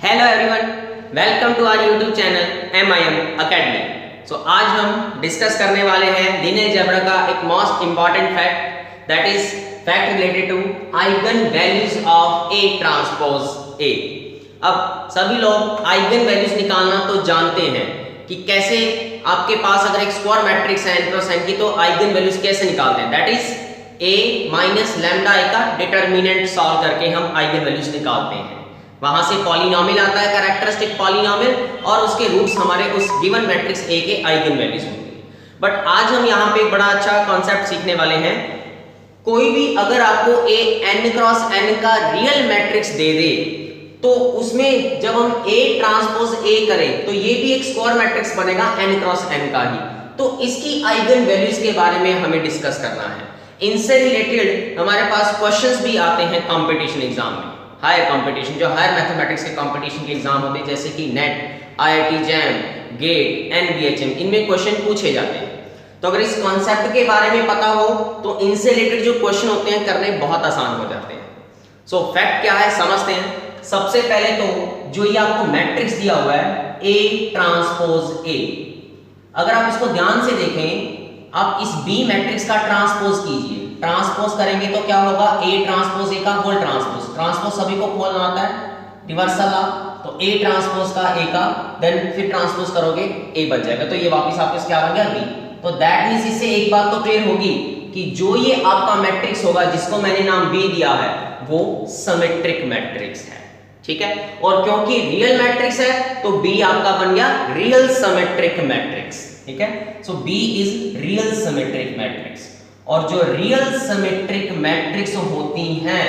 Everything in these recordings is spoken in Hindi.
Hello everyone, welcome to our YouTube channel MIM academy. So आज हम डिस्कस करने वाले हैं लीनियर अलजेब्रा का एक most important fact, that is fact related to eigenvalues of A transpose A। अब सभी लोग आइगन वैल्यूज निकालना तो जानते हैं कि कैसे आपके पास अगर एक स्क्वायर मैट्रिक्स है n क्रॉस n की, तो आइगन वैल्यूज कैसे निकालते हैं, that is A minus lambda A का डिटर्मिनेंट सॉल्व करके हम आइगन वैल्यूज निकालते हैं। वहां से पॉलिनोमियल आता है, कैरेक्टरिस्टिक पॉलिनोमियल, और उसके रूट्स हमारे उस गिवन मैट्रिक्स A के आइगन वैल्यूज होंगे। बट आज हम यहाँ पे एक बड़ा अच्छा कॉन्सेप्ट सीखने वाले हैं। कोई भी अगर आपको A n क्रॉस n का रियल मैट्रिक्स दे दे, तो उसमें जब हम A ट्रांसपोज A करें तो ये भी एक स्क्वायर मैट्रिक्स बनेगा n क्रॉस n का ही। तो इसकी आइगन वैल्यूज के बारे में हमें डिस्कस करना है। इनसे रिलेटेड हमारे पास क्वेश्चंस भी आते हैं कंपटीशन एग्जाम में, हायर कंपटीशन, जो हायर मैथमेटिक्स के कंपटीशन के एग्जाम होते हैं, जैसे कि NET, IIT JAM, GATE, NBHM, इनमें क्वेश्चन पूछे जाते हैं। तो अगर इस कॉन्सेप्ट के बारे में पता हो तो इनसे रिलेटेड जो क्वेश्चन होते हैं करने बहुत आसान हो जाते हैं। सो फैक्ट क्या है समझते हैं। सबसे पहले तो जो ये आपको मैट्रिक्स दिया हुआ है A ट्रांसपोज A, अगर आप इसको ध्यान से देखें, आप इस B मैट्रिक्स का ट्रांसपोज कीजिए। ट्रांसपोज करेंगे तो क्या होगा, A ट्रांसपोज A का होल ट्रांसपोज। ट्रांसपोज सभी को खोलना आता है, रिवर्सल तो A ट्रांसपोज का A का, देन फिर ट्रांसपोज करोगे A बन जाएगा, तो ये वापस आपके क्या बन गया B। तो दैट मींस इससे एक बात तो क्लियर होगी कि जो ये आपका मैट्रिक्स होगा जिसको मैंने नाम B दिया है वो सिमेट्रिक मैट्रिक्स है, ठीक है। और क्योंकि रियल मैट्रिक्स है तो B आपका बन गया रियल सिमेट्रिक मैट्रिक्स, ठीक है। सो B is real symmetric matrix. और जो रियल सिमेट्रिक मैट्रिक्स होती हैं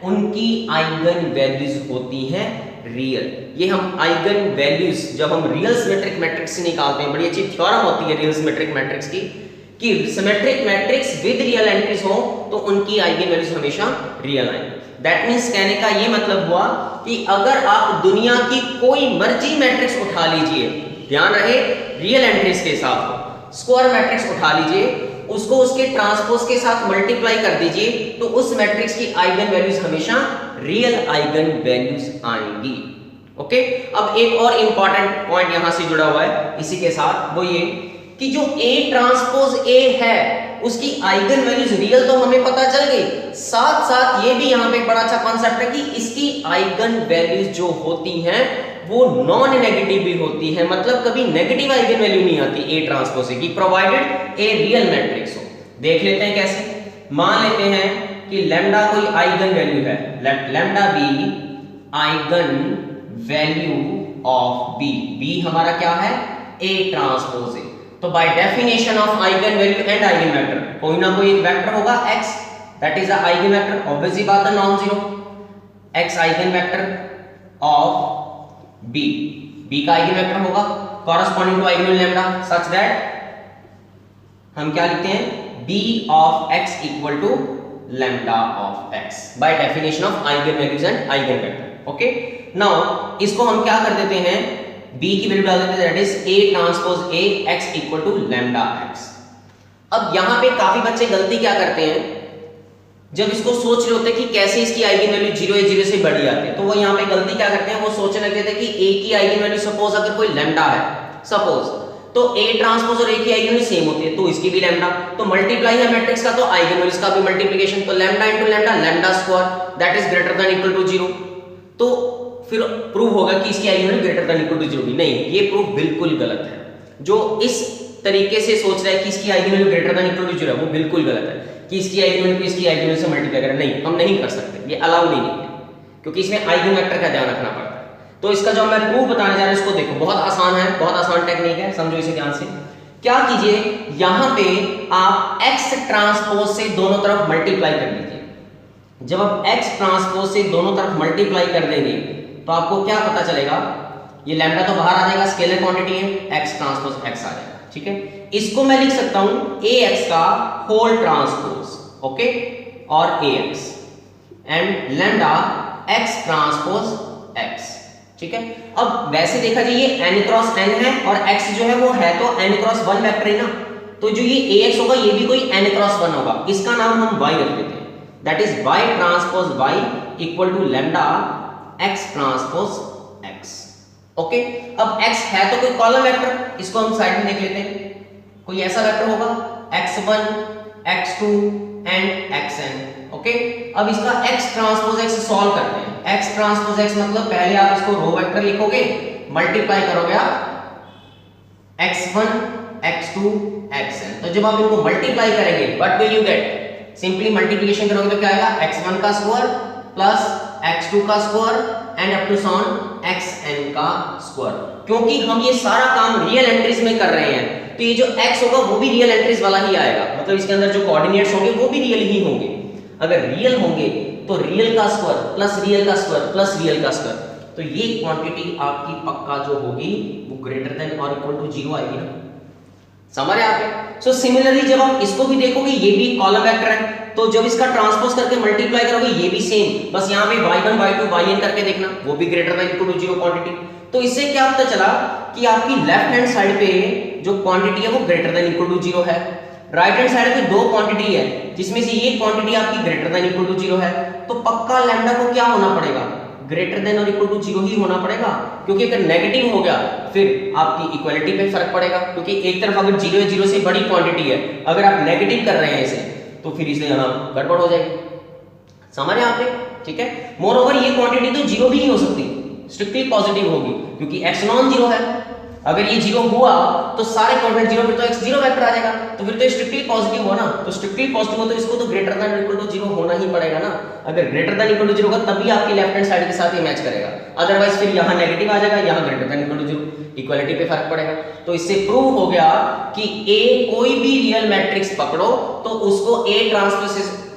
उनकी आइगन वैल्यूज होती हैं रियल। ये हम आइगन वैल्यूज जब हम रियल सिमेट्रिक मैट्रिक्स से निकालते हैं, बड़ी अच्छी थ्योरम होती है रियल सिमेट्रिक मैट्रिक्स की, कि symmetric matrix with real entries हो तो उनकी आइगन वैल्यूज हमेशा रियल आएंगी। दैट मींस कहने का ये मतलब हुआ कि अगर आप दुनिया की कोई मर्जी मैट्रिक्स उठा लीजिए, ध्यान रहे रियल एंट्रीज के साथ हो, स्क्वायर मैट्रिक्स उठा लीजिए, उसको उसके ट्रांसपोज के साथ मल्टीप्लाई कर दीजिए, तो उस मैट्रिक्स की आइगन वैल्यूज हमेशा रियल आइगन वैल्यूज आएंगी। ओके, अब एक और इंपॉर्टेंट पॉइंट यहां से जुड़ा हुआ है इसी के साथ, वो ये कि जो A ट्रांसपोज A है उसकी आइगन वैल्यूज रियल तो हमें पता चल गई, साथ साथ ये भी यहां पे एक बड़ा अच्छा कॉन्सेप्ट है कि इसकी आइगन वैल्यूज जो होती हैं वो नॉन नेगेटिव भी होती है, मतलब कभी नेगेटिव आइगन वैल्यू नहीं आती A ट्रांसपोज A की, प्रोवाइडेड A रियल मैट्रिक्स हो। देख लेते हैं कैसे। मान लेते हैं कि लैम्डा कोई आइगन वैल्यू है, lambda be eigenvalue of B हमारा क्या है A ट्रांसपोज A। तो by definition of eigenvalue and eigenvector, कोई ना कोई एक वेक्टर होगा x, that is the eigenvector, obviously बात है nonzero, x eigenvector of B का आइगन वेक्टर होगा corresponding to eigen lambda, such that हम क्या लिखते हैं B of x equal to lambda of x bye definition of eigen values and eigen vector. Okay, now इसको हम क्या कर देते हैं, B की वैल्यू डाल देते हैं, that is A transpose A x equal to lambda x। अब यहां पे काफी बच्चे गलती क्या करते हैं, जब इसको सोच रहे होते हैं कि कैसे इसकी आइगन वैल्यू 0 या 0 से बड़ी आती है, तो वो यहाँ पे गलती क्या करते हैं, वो सोचने लगते थे कि A की आइगन वैल्यू सपोज अगर कोई लैम्डा है सपोज, तो A ट्रांसपोज और A की आइगन वैल्यू सेम होती है, तो इसकी भी लैम्डा, तो मल्टीप्लाई है मैट्रिक्स का तो आइगन वैल्यूज का भी मल्टीप्लिकेशन, तो lambda into lambda, lambda square that is greater than equal to 0। तो फिर प्रूव होगा कि इसकी eigen value greater than equal to 0 नहीं, ये प्रूफ बिल्कुल गलत है। जो इस तरीके से सोच रहा है कि इसकी eigen value greater than equal to 0 है, वो बिल्कुल गलत है कि इसकी आइगन वैल्यू इसकी आइगन वैल्यू से मल्टीप्लाई करें, नहीं, हम नहीं कर सकते, ये अलाउड नहीं है, क्योंकि इसमें आइगन वेक्टर का ध्यान रखना पड़ता है। तो इसका जो मैं प्रूफ बताने जा रहा हूं इसको देखो, बहुत आसान है, बहुत आसान टेक्निक है, समझो इसे ध्यान से। क्या कीजिए, यहां पे आप x ट्रांसपोज से दोनों तरफ मल्टीप्लाई कर लीजिए। जब आप x ट्रांसपोज से दोनों तरफ मल्टीप्लाई कर देंगे तो आपको क्या पता चलेगा, ये लैम्डा तो बाहर आ जाएगा, स्केलर क्वांटिटी है, x ट्रांसपोज x आ जाएगा, ठीक है। इसको मैं लिख सकता हूं ax का होल ट्रांसपोज, ओके, और ax and lambda x transpose x, ठीक है। अब वैसे देखा जाए ये n क्रॉस n है और x जो है वो है तो n क्रॉस 1 वेक्टर है ना, तो जो ये ax होगा ये भी कोई n क्रॉस 1 होगा, इसका नाम हम y रख देते हैं, that is y transpose y equal to lambda x transpose x। x। Okay, अब x है तो कोई कॉलम वेक्टर, इसको हम साइड में देख लेते हैं। कोई ऐसा वेक्टर होगा x1 x2 and xn। Okay, अब इसका x ट्रांसपोज x सॉल्व करते हैं। x ट्रांसपोज x मतलब पहले आप इसको रो वेक्टर लिखोगे, मल्टीप्लाई करोगे आप x1 x2 xn। तो जब आप इनको मल्टीप्लाई करेंगे what will you get? Simply multiplication करोगे तो क्या आएगा? x1 का स्क्वायर प्लस x2 का स्क्वायर एंड अप टू सॉन xn का स्क्वायर। क्योंकि हम ये सारा काम रियल एंट्रीज में कर रहे हैं तो ये जो x होगा वो भी रियल एंट्रीज वाला ही आएगा, मतलब इसके अंदर जो कोऑर्डिनेट्स होंगे वो भी रियल ही होंगे। अगर रियल होंगे तो रियल का स्क्वायर प्लस रियल का स्क्वायर प्लस रियल का स्क्वायर, तो ये क्वांटिटी आपकी पक्का जो होगी वो ग्रेटर देन और इक्वल टू 0 आएगी ना। समझ आ गया? सो सिमिलरली जब आप इसको भी देखोगे, ये भी कॉलम वेक्टर है, तो जब इसका ट्रांसपोज करके मल्टीप्लाई करोगे ये भी सेम, बस यहाँ पे y1 y2 yn करके देखना, वो भी greater than equal to 0 quantity. तो इससे क्या पता चला कि आपकी लेफ्ट हैंड साइड पे जो क्वांटिटी है वो ग्रेटर देन इक्वल टू 0 है, राइट हैंड साइड पे दो क्वांटिटी है जिसमें से ये क्वांटिटी आपकी ग्रेटर देन इक्वल टू 0 है, तो पक्का लैम्डा को क्या होना पड़ेगा? ग्रेटर देन और इक्वल टू 0 ही होना पड़ेगा, क्योंकि अगर नेगेटिव हो गया फिर आपकी इक्वालिटी पे फर्क पड़ेगा, क्योंकि एक तरफ अगर 0 है, 0 से बड़ी क्वांटिटी है, अगर आप नेगेटिव कर रहे हैं इसे तो फिर इसलिए यहाँ गड़बड़ हो जाएगी। समझ आप? ठीक है। मोर ओवर ये क्वांटिटी तो 0 भी नहीं हो सकती, स्ट्रिक्टली पॉजिटिव होगी, क्योंकि x नॉन 0 है। अगर ये 0 हुआ तो सारे क्वांटिटी 0 फिर तो x 0 वेक्टर आ जाएगा, तो फिर तो स्ट्रिक्टली पॉजिटिव हुआ ना, तो स्ट्रिक्टली पॉजिटिव हो तो इसको तो ग्रेटर देन इक्वल टू 0 होना ही पड़ेगा ना। अगर ग्रेटर देन इक्वल टू 0 होगा तभी आपकी लेफ्ट हैंड साइड के साथ ये मैच करेगा, अदरवाइज फिर यहाँ नेगेटिव आ जाएगा, यहाँ greater than equal to 0, equality पे फर्क पड़ेगा। तो इससे प्रूव हो गया कि a कोई भी रियल मैट्रिक्स पकड़ो तो उसको a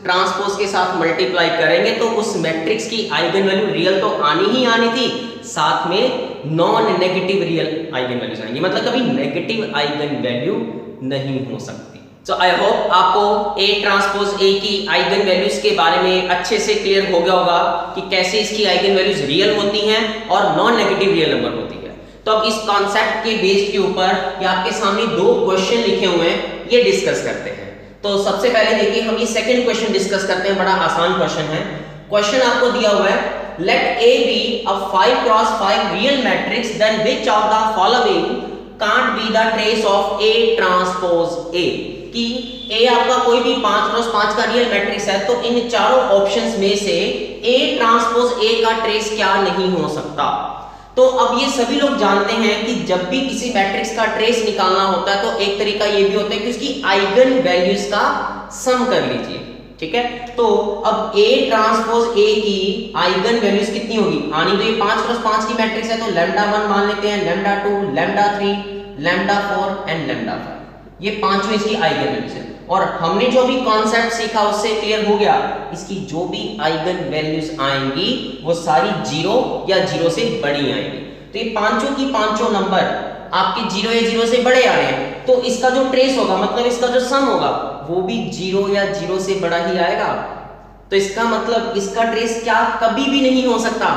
ट्रांसपोज के साथ मल्टीप्लाई करेंगे तो उस मैट्रिक्स की आइगन वैल्यू रियल तो आनी ही आनी थी, साथ में non negative real eigen values आएंगी, मतलब कभी नेगेटिव आइगन वैल्यू नहीं हो सकती। सो आई होप आपको A ट्रांसपोज A की आइगन वैल्यूज के बारे में अच्छे से क्लियर हो गया होगा कि कैसे इसकी आइगन वैल्यूज रियल होती हैं और नॉन नेगेटिव रियल नंबर होती है। तो अब इस कॉन्सेप्ट के बेस के ऊपर ये आपके सामने दो क्वेश्चन लिखे हुए हैं, ये डिस्कस करते हैं। तो सबसे पहले देखिए हम ये सेकंड क्वेश्चन डिस्कस करते हैं, बड़ा आसान क्वेश्चन है। क्वेश्चन आपको दिया हुआ है, let A be a 5 cross 5 real matrix, then which of the following can't be the trace of A transpose A? कि A आपका कोई भी 5 क्रॉस 5 का रियल मैट्रिक्स है तो इन चारों ऑप्शंस में से A ट्रांसपोज A का ट्रेस क्या नहीं हो सकता। तो अब ये सभी लोग जानते हैं कि जब भी किसी मैट्रिक्स का ट्रेस निकालना होता है तो एक तरीका ये भी होता है कि उसकी आइगन वैल्यूज का सम कर लीजिए, ठीक है। तो अब A ट्रांसपोज A की आइगन वैल्यूज कितनी होगी? आनी तो ये 5 क्रॉस 5 की मैट्रिक्स है तो λ1 मान लेते हैं, λ2, λ3, λ4 एंड λ5, ये पांचों इसकी आइगन वैल्यूज है। और हमने जो भी कॉन्सेप्ट सीखा उससे क्लियर हो गया, इसकी जो भी आइगन वैल्यूज आएंगी वो सारी 0 या 0 से बड़ी आएंगी। तो ये पांचों की पांचों नंबर आपके 0 या 0 से बड़े आ रहे हैं, तो इसका जो ट्रेस होगा मतलब इसका जो सम होगा वो भी 0 या 0 से बड़ा ही आएगा। तो इसका मतलब इसका ट्रेस क्या कभी भी नहीं हो सकता,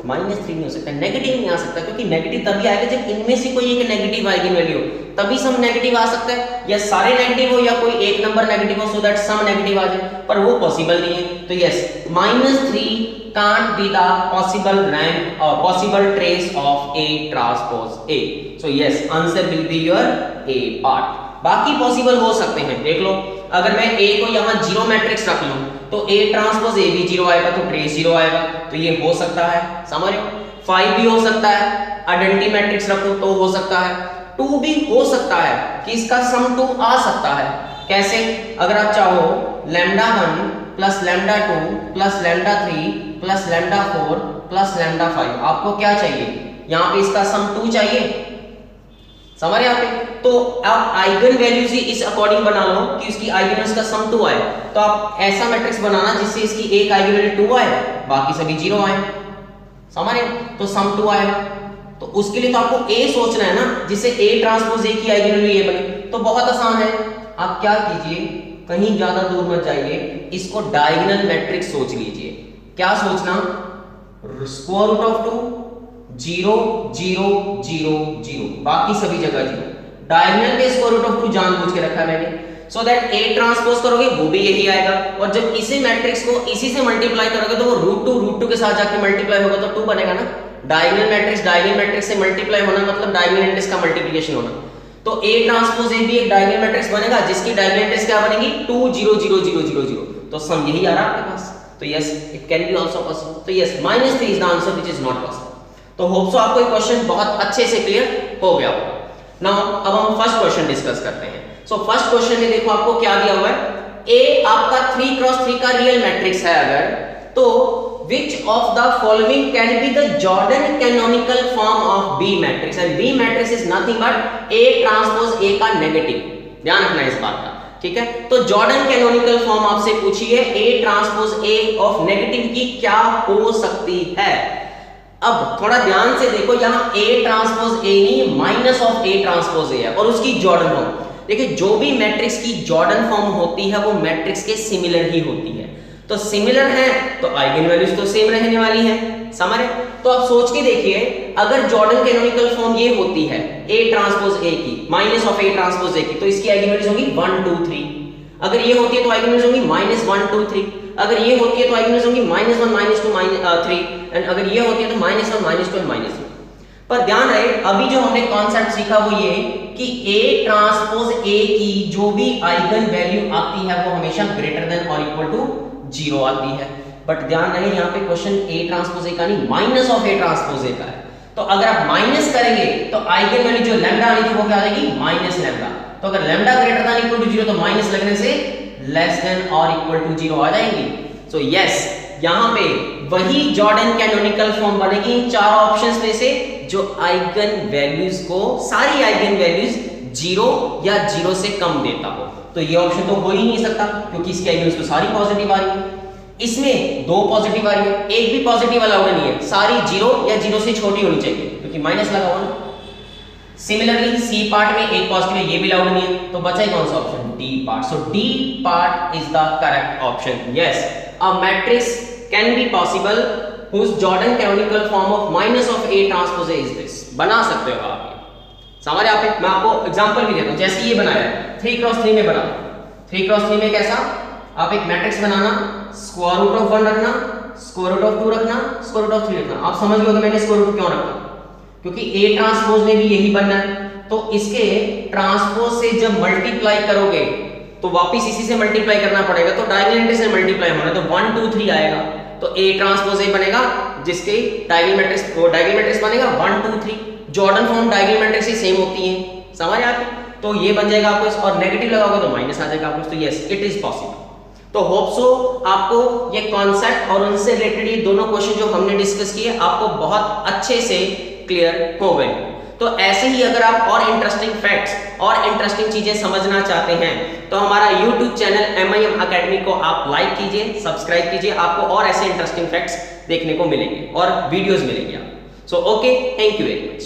-3 नहीं हो सकता, नेगेटिव नहीं आ सकता, क्योंकि नेगेटिव तभी आएगा जब इनमें से कोई एक नेगेटिव आइगन वैल्यू हो, तभी सम नेगेटिव आ सकता है, या सारे नेगेटिव हो या कोई एक नंबर नेगेटिव हो सो दैट सम नेगेटिव आ जाए, पर वो पॉसिबल नहीं है। तो yes, -3 can't be the possible rank or possible trace of A transpose A. So yes, answer will be your A part. बाकी पॉसिबल हो सकते हैं, देख लो, अगर मैं A को यहाँ 0 मैट्रिक्स रख लूं तो A ट्रांसपोज A भी 0 आएगा तो ट्रेस 0 आएगा, तो ये हो सकता है, समझ रहे हो। 5 भी हो सकता है, आइडेंटिटी मैट्रिक्स रखो तो हो सकता है। 2 भी हो सकता है कि इसका सम 2 आ सकता है। कैसे? अगर आप चाहो λ1 प्लस λ2 प्लस λ3 प्लस λ4 प्लस λ5, आपको क्या चाहिए? यहाँ पे इसका सम 2 चाहिए, समझ रहे हैं? तो आप आइगन वैल्यूज ही इस अकॉर्डिंग बना लो कि उसकी आइगन वैल्यूज का सम 2 आए। तो आप ऐसा मैट्रिक्स बनाना जिससे इसकी एक आइगन वैल्यू 2 आए, बाकी सभी 0 आए, समझ रहे? तो सम 2 आएगा। तो उसके लिए तो आपको A सोचना है ना, जिससे A ट्रांसपोज A की आइगन वैल्यू ये बने। तो बहुत आसान है, आप क्या कीजिए, कहीं ज्यादा दूर मत जाइए, इसको डायगोनल मैट्रिक्स सोच लीजिए। क्या सोचना? स्क्वायर रूट ऑफ 2 0 0 0 0, बाकी सभी जगह 0। डायगोनल पे स्क्वायर रूट ऑफ 2 जानबूझ के रखा है मैंने, सो दैट A ट्रांसपोज करोगे वो भी यही आएगा, और जब इसी मैट्रिक्स को इसी से मल्टीप्लाई करोगे तो वो √2 के साथ जाके मल्टीप्लाई होगा तो 2 बनेगा ना, डायगोनल मैट्रिक्स से मल्टीप्लाई होना मतलब डायगोनल एंट्रीज का मल्टीप्लिकेशन होना। तो A ट्रांसपोज A भी एक डायगोनल मैट्रिक्स बनेगा जिसकी डायगोनल एंट्रीज क्या बनेगी 2 0 0 0 0 0। तो सम यही आ रहा है आपके पास। तो yes it can be also possible. तो yes -3 is the answer which is not possible. तो होप सो आपको ये क्वेश्चन बहुत अच्छे से क्लियर हो गया होगा। नाउ अब हम फर्स्ट क्वेश्चन डिस्कस करते हैं। सो फर्स्ट क्वेश्चन में देखो आपको क्या दिया हुआ है, A आपका 3 क्रॉस 3 का रियल मैट्रिक्स है अगर, तो which of the following can be the Jordan canonical form of B matrix, and B matrix is nothing but A transpose A का नेगेटिव। ध्यान रखना इस बात का, ठीक है। तो जॉर्डन कैनोनिकल फॉर्म आपसे पूछी है A transpose A of negative की क्या हो सकती है। अब थोड़ा ध्यान से देखो, यहाँ A ट्रांसपोज A नहीं minus of A transpose A है और उसकी जॉर्डन फॉर्म। देखिए जो भी मैट्रिक्स की जॉर्डन फॉर्म होती है वो मैट्रिक्स के सिमिलर ही होती है। तो सिमिलर है तो आइगन वैल्यूज तो सेम रहने वाली है, समझ रहे। तो आप सोच के देखिए, अगर जॉर्डन कैनोनिकल फॉर्म ये होती है A ट्रांसपोज A की minus of A transpose A की, तो इसकी आइगन वैल्यूज होंगी 1 2 3। अगर ये होती है तो आइगन वैल्यूज होंगी -1 2 3। अगर ये होती है तो आइगन वैल्यूज होंगी -1 -2 3। एंड अगर ये होती है तो -1 -2 -3। पर ध्यान रहे अभी जो हमने कॉन्सेप्ट सीखा वो ये कि A ट्रांसपोज A की जो भी आइगन वैल्यू आती है वो हमेशा ग्रेटर देन और इक्वल टू 0 आती है। बट ध्यान रहे यहाँ पे क्वेश्चन A ट्रांसपोज A का नहीं minus of A transpose A का है। तो अगर आप माइनस करेंगे तो आइगन वैल्यू जो लैम्डा आनी थी वो क्या आ जाएगी माइनस लैम्डा। तो अगर lambda greater than equal to 0 तो माइनस लगने से लेस देन और इक्वल टू 0 आ जाएंगी। सो यस यहाँ पे वही जॉर्डन कैनोनिकल फॉर्म बनेगी इन चार ऑप्शंस में से जो आइगन वैल्यूज को सारी आइगन वैल्यूज 0 या 0 से कम देता हो। तो ये ऑप्शन तो हो ही नहीं सकता क्योंकि इसकी आइगन वैल्यूज तो सारी पॉजिटिव आ रही है। इसमें 2 पॉजिटिव आ रही है, एक भी पॉजिटिव अलाउड नहीं है, सारी 0 या 0 से छोटी होनी चाहिए क्योंकि माइनस लगा हुआ ना। सिमिलरली सी पार्ट में एक पॉजिटिव है, ये भी अलाउड नहीं है, तो बचा कौन सा option D part. So D part is the correct option. Yes a matrix can be possible whose Jordan canonical form of minus of A transpose A is this। बना सकते हो आप ये, समझ आप। मैं आपको एग्जांपल भी देता हूं, जैसे ये बनाया है 3 क्रॉस 3 में बना। 3 क्रॉस 3 में कैसा, आप एक मैट्रिक्स बनाना, स्क्वायर रूट ऑफ 1 रखना, स्क्वायर रूट ऑफ 2 रखना, स्क्वायर रूट ऑफ 3 रखना। आप समझ गए कि मैंने स्क्वायर रूट क्यों रखा, क्योंकि A ट्रांसपोज में भी यही बनना है। तो इसके ट्रांसपोज से जब मल्टीप्लाई करोगे तो वापस इसी से मल्टीप्लाई करना पड़ेगा, तो डायगोनल एंट्री से मल्टीप्लाई होना, तो 1 2 3 आएगा। तो A ट्रांसपोज A बनेगा जिसके डायगोनल मैट्रिक्स बनेगा 1 2 3। जॉर्डन फॉर्म डायगोनल मैट्रिक्स से सेम होती है, समझ आते। तो ये बन जाएगा आपको, और नेगेटिव लगाओगे तो माइनस आ जाएगा आपको। तो यस इट इज पॉसिबल। तो होप सो आपको ये कॉन्सेप्ट और उनसे रिलेटेड ये दोनों क्वेश्चन जो हमने डिस्कस किए आपको बहुत अच्छे से क्लियर हो गए। तो ऐसे ही अगर आप और इंटरेस्टिंग फैक्ट्स और इंटरेस्टिंग चीजें समझना चाहते हैं तो हमारा YouTube चैनल MIM अकेडमी को आप लाइक कीजिए, सब्सक्राइब कीजिए, आपको और ऐसे इंटरेस्टिंग फैक्ट्स देखने को मिलेंगे और वीडियोस मिलेंगे। So okay, thank you very much.